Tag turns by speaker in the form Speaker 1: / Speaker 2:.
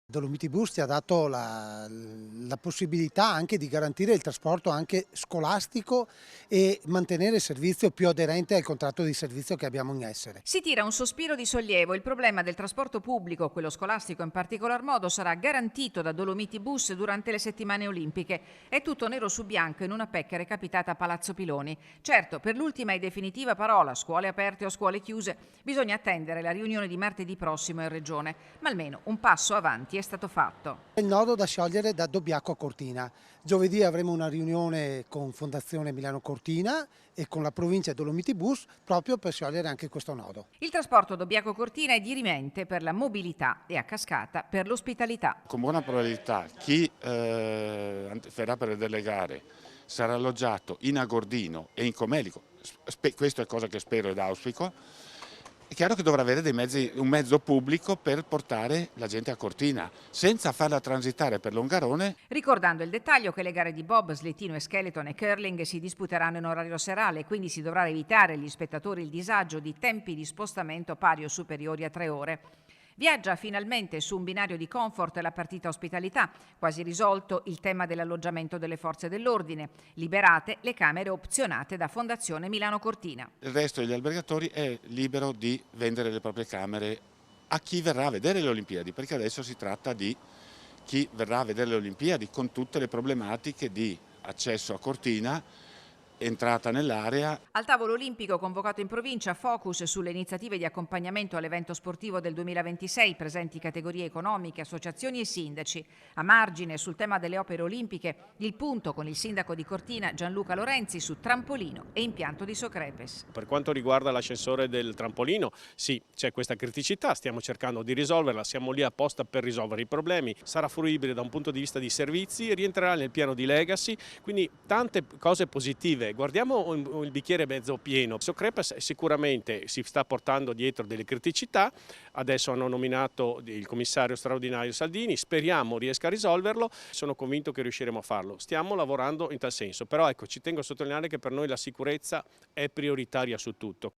Speaker 1: Dolomiti Bus ti ha dato la possibilità anche di garantire il trasporto anche scolastico e mantenere il servizio più aderente al contratto di servizio che abbiamo in essere.
Speaker 2: Si tira un sospiro di sollievo. Il problema del trasporto pubblico, quello scolastico in particolar modo, sarà garantito da Dolomiti Bus durante le settimane olimpiche. È tutto nero su bianco in una pecca recapitata a Palazzo Piloni. Certo, per l'ultima e definitiva parola, scuole aperte o scuole chiuse, bisogna attendere la riunione di martedì prossimo in Regione. Ma almeno un passo avanti è stato fatto.
Speaker 1: Il nodo da sciogliere da Dobbiaco a Cortina. Giovedì avremo una riunione con Fondazione Milano Cortina e con la provincia Dolomiti Bus proprio per sciogliere anche questo nodo.
Speaker 2: Il trasporto Dobbiaco-Cortina è dirimente per la mobilità e a cascata per l'ospitalità.
Speaker 3: Con buona probabilità chi verrà per delle gare sarà alloggiato in Agordino e in Comelico, questo è cosa che spero ed auspico. È chiaro che dovrà avere un mezzo pubblico per portare la gente a Cortina, senza farla transitare per Longarone.
Speaker 2: Ricordando il dettaglio che le gare di bob, slittino e skeleton e curling si disputeranno in orario serale, quindi si dovrà evitare agli spettatori il disagio di tempi di spostamento pari o superiori a 3 ore. Viaggia finalmente su un binario di comfort la partita ospitalità, quasi risolto il tema dell'alloggiamento delle forze dell'ordine, liberate le camere opzionate da Fondazione Milano Cortina.
Speaker 3: Il resto degli albergatori è libero di vendere le proprie camere a chi verrà a vedere le Olimpiadi, perché adesso si tratta di chi verrà a vedere le Olimpiadi con tutte le problematiche di accesso a Cortina, entrata nell'area.
Speaker 2: Al tavolo olimpico convocato in provincia, focus sulle iniziative di accompagnamento all'evento sportivo del 2026, presenti categorie economiche, associazioni e sindaci. A margine, sul tema delle opere olimpiche, il punto con il sindaco di Cortina Gianluca Lorenzi su trampolino e impianto di Socrepes.
Speaker 4: Per quanto riguarda l'ascensore del trampolino, sì, c'è questa criticità, stiamo cercando di risolverla, siamo lì apposta per risolvere i problemi, sarà fruibile da un punto di vista di servizi, rientrerà nel piano di legacy, quindi tante cose positive. Guardiamo il bicchiere mezzo pieno. Socrepes sicuramente si sta portando dietro delle criticità, adesso hanno nominato il commissario straordinario Saldini, speriamo riesca a risolverlo, sono convinto che riusciremo a farlo. Stiamo lavorando in tal senso, però ecco, ci tengo a sottolineare che per noi la sicurezza è prioritaria su tutto.